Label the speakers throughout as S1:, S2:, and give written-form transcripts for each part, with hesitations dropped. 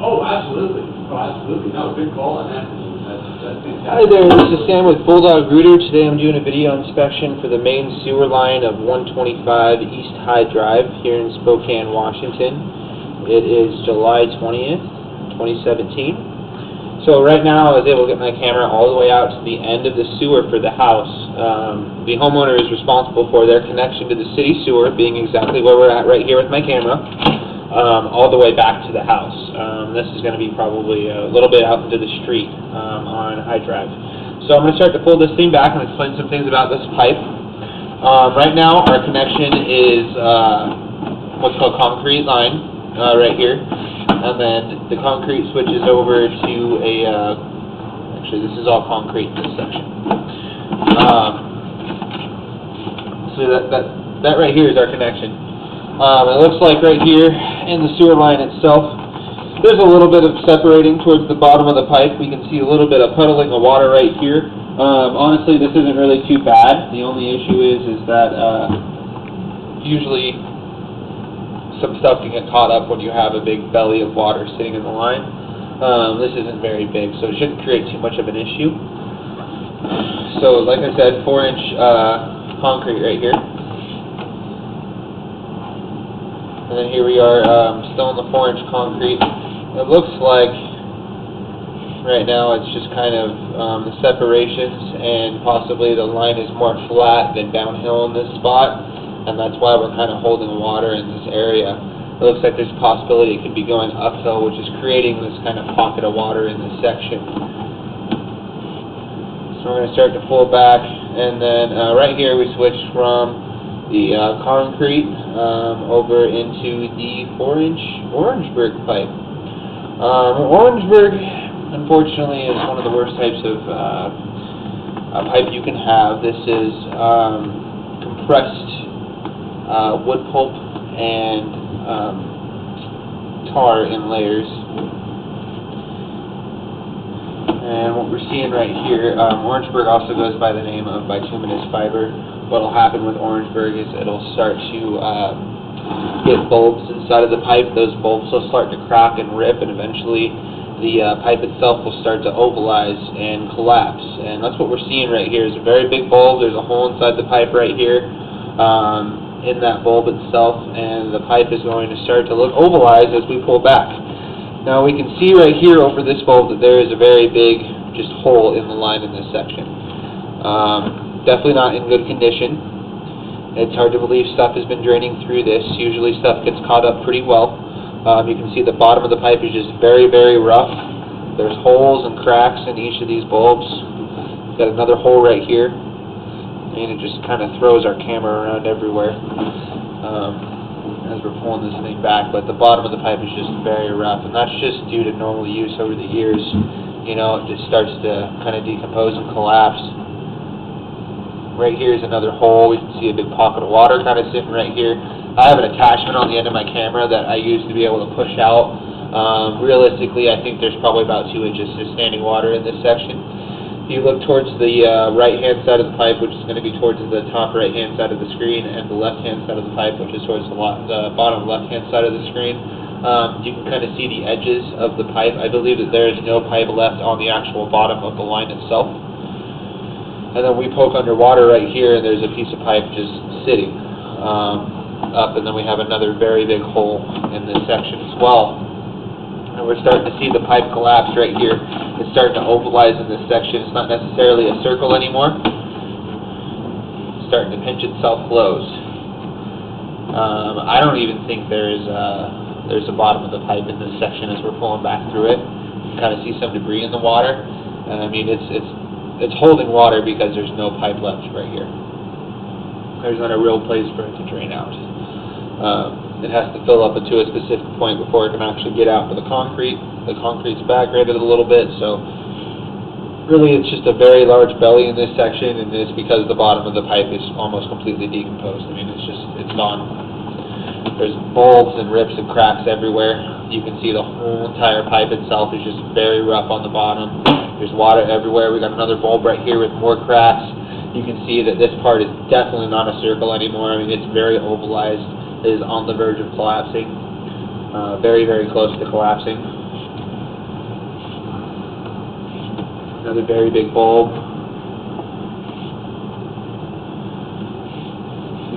S1: Oh, absolutely. Oh, absolutely. No, good call on that. That's fantastic.
S2: Hi there, this is Sam with Bulldog Rooter. Today I'm doing a video inspection for the main sewer line of 125 East High Drive here in Spokane, Washington. It is July 20th, 2017. So right now I was able to get my camera all the way out to the end of the sewer for the house. The homeowner is responsible for their connection to the city sewer, being exactly where we're at right here with my camera. All the way back to the house. This is going to be probably a little bit out into the street on High Drive. So I'm going to start to pull this thing back and explain some things about this pipe. Right now our connection is what's called concrete line right here, and then the concrete switches over to a, actually this is all concrete in this section. So that right here is our connection. It looks like right here in the sewer line itself, there's a little bit of separating towards the bottom of the pipe. We can see a little bit of puddling of water right here. Honestly, this isn't really too bad. The only issue is that usually some stuff can get caught up when you have a big belly of water sitting in the line. This isn't very big, so it shouldn't create too much of an issue. So, like I said, 4-inch concrete right here. And then here we are, still in the 4-inch concrete. It looks like right now it's just kind of the separations, and possibly the line is more flat than downhill in this spot, and that's why we're kind of holding water in this area. It looks like there's a possibility it could be going uphill, which is creating this kind of pocket of water in this section. So we're going to start to pull back, and then right here we switch from the concrete over into the 4-inch Orangeburg pipe. Orangeburg, unfortunately, is one of the worst types of pipe you can have. This is compressed wood pulp and tar in layers. And what we're seeing right here, Orangeburg also goes by the name of bituminous fiber. What will happen with Orangeburg is it'll start to get bulbs inside of the pipe. Those bulbs will start to crack and rip, and eventually the pipe itself will start to ovalize and collapse. And that's what we're seeing right here. Is a very big bulb. There's a hole inside the pipe right here in that bulb itself, and the pipe is going to start to look ovalized as we pull back. Now we can see right here over this bulb that there is a very big just hole in the line in this section. Definitely not in good condition. It's hard to believe stuff has been draining through this. Usually stuff gets caught up pretty well. You can see the bottom of the pipe is just very, very rough. There's holes and cracks in each of these bulbs. We've got another hole right here, and it just kind of throws our camera around everywhere as we're pulling this thing back. But the bottom of the pipe is just very rough, and that's just due to normal use over the years. You know, it just starts to kind of decompose and collapse. Right here is another hole. We can see a big pocket of water kind of sitting right here. I have an attachment on the end of my camera that I use to be able to push out. Realistically, I think there's probably about 2 inches of standing water in this section. If you look towards the right-hand side of the pipe, which is going to be towards the top right-hand side of the screen, and the left-hand side of the pipe, which is towards the bottom left-hand side of the screen, you can kind of see the edges of the pipe. I believe that there is no pipe left on the actual bottom of the line itself. And then we poke underwater right here, and there's a piece of pipe just sitting up, and then we have another very big hole in this section as well. And we're starting to see the pipe collapse right here. It's starting to ovalize in this section. It's not necessarily a circle anymore. It's starting to pinch itself closed. I don't even think there's a bottom of the pipe in this section as we're pulling back through it. You can kind of see some debris in the water. I mean, it's holding water because there's no pipe left right here. There's not a real place for it to drain out. It has to fill up to a specific point before it can actually get out to the concrete. The concrete's backgraded a little bit, so really it's just a very large belly in this section, and it's because the bottom of the pipe is almost completely decomposed. I mean, it's gone. There's bulbs and rips and cracks everywhere. You can see the whole entire pipe itself is just very rough on the bottom. There's water everywhere. We got another bulb right here with more cracks. You can see that this part is definitely not a circle anymore. I mean, it's very ovalized. It is on the verge of collapsing. Very, very close to collapsing. Another very big bulb.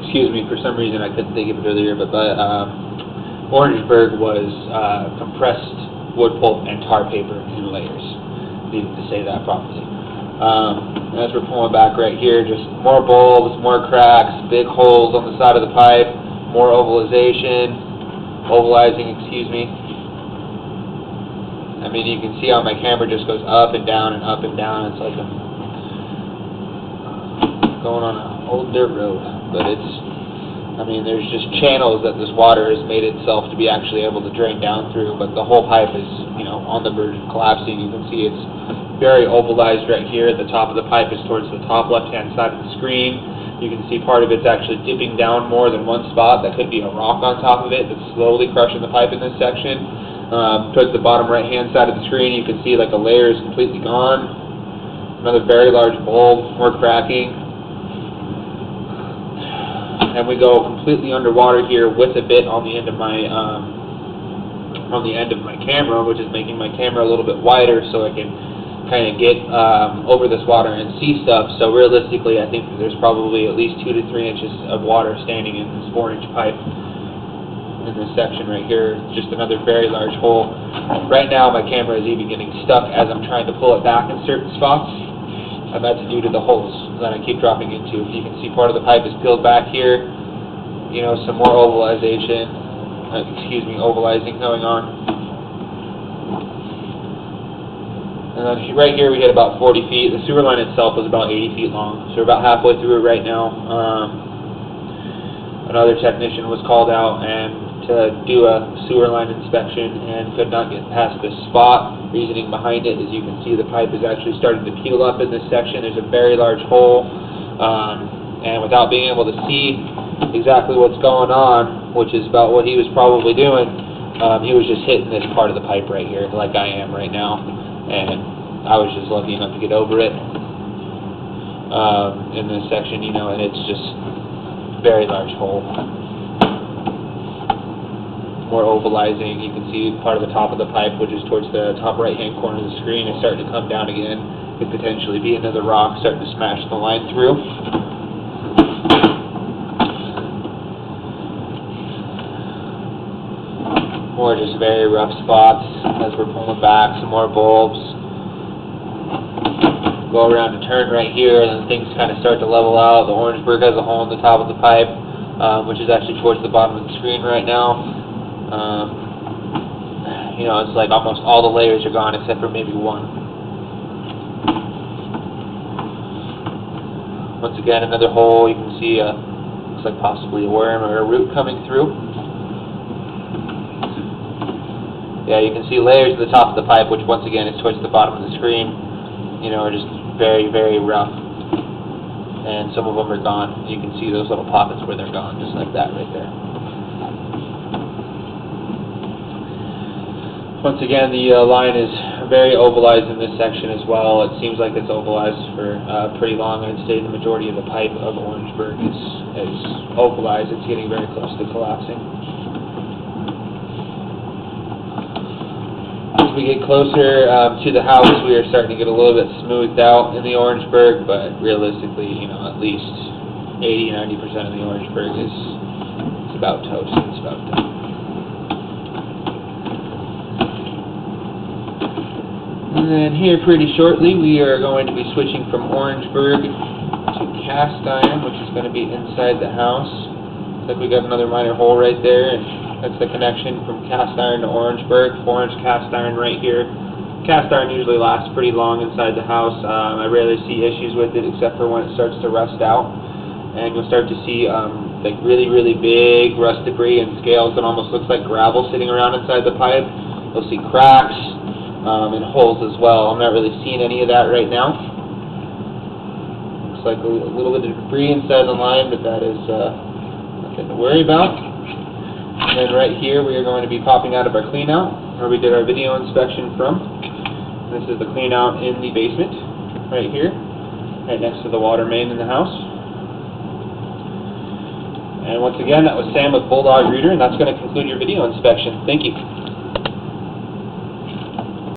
S2: Excuse me, for some reason I couldn't think of it earlier, but Orangeburg was compressed wood pulp and tar paper in layers. Needed to say that properly. As we're pulling back right here, just more bulbs, more cracks, big holes on the side of the pipe, more ovalizing, excuse me. I mean, you can see how my camera just goes up and down and up and down. It's like I'm going on an old dirt road, but I mean, there's just channels that this water has made itself to be actually able to drain down through, but the whole pipe is, you know, on the verge of collapsing. You can see it's very ovalized right here. The top of the pipe is towards the top left-hand side of the screen. You can see part of it's actually dipping down more than one spot. That could be a rock on top of it that's slowly crushing the pipe in this section. Towards the bottom right-hand side of the screen, you can see like a layer is completely gone. Another very large bulb, more cracking. And we go completely underwater here with a bit on the end of my camera, which is making my camera a little bit wider so I can kind of get over this water and see stuff. So realistically, I think that there's probably at least 2 to 3 inches of water standing in this 4-inch pipe in this section right here. Just another very large hole. Right now my camera is even getting stuck as I'm trying to pull it back in certain spots, and that's due to the holes that I keep dropping into. You can see part of the pipe is peeled back here. You know, some more ovalizing going on. And then right here we hit about 40 feet. The sewer line itself was about 80 feet long, so we're about halfway through it right now. Another technician was called out and to do a sewer line inspection and could not get past this spot. Reasoning behind it is you can see the pipe is actually starting to peel up in this section. There's a very large hole, and without being able to see exactly what's going on, which is about what he was probably doing, he was just hitting this part of the pipe right here, like I am right now, and I was just lucky enough to get over it in this section, you know, and it's just very large hole. More ovalizing. You can see part of the top of the pipe, which is towards the top right-hand corner of the screen, is starting to come down again. Could potentially be another rock starting to smash the line through. More just very rough spots as we're pulling back. Some more bulbs. Go around to turn right here, and then things kind of start to level out. The Orangeburg has a hole in the top of the pipe, which is actually towards the bottom of the screen right now. You know, it's like almost all the layers are gone except for maybe one. Once again, another hole. You can see looks like possibly a worm or a root coming through. Yeah, you can see layers at the top of the pipe, which once again is towards the bottom of the screen. You know, are just very, very rough. And some of them are gone. You can see those little pockets where they're gone, just like that right there. Once again, the line is very ovalized in this section as well. It seems like it's ovalized for pretty long. I'd say the majority of the pipe of Orangeburg is ovalized. It's getting very close to collapsing. As we get closer to the house, we are starting to get a little bit smoothed out in the Orangeburg, but realistically, you know, at least 80–90% of the Orangeburg is about toast. It's about done. And then here pretty shortly we are going to be switching from Orangeburg to cast iron, which is going to be inside the house. Looks like we got another minor hole right there, and that's the connection from cast iron to Orangeburg. 4-inch cast iron right here. Cast iron usually lasts pretty long inside the house. I rarely see issues with it except for when it starts to rust out. And you'll start to see like really, really big rust debris and scales that almost looks like gravel sitting around inside the pipe. You'll see cracks. And holes as well. I'm not really seeing any of that right now. Looks like a little bit of debris inside the line, but that is nothing to worry about. And then right here we are going to be popping out of our clean out, where we did our video inspection from. This is the clean out in the basement, right here, right next to the water main in the house. And once again, that was Sam with Bulldog Reader, and that's going to conclude your video inspection. Thank you.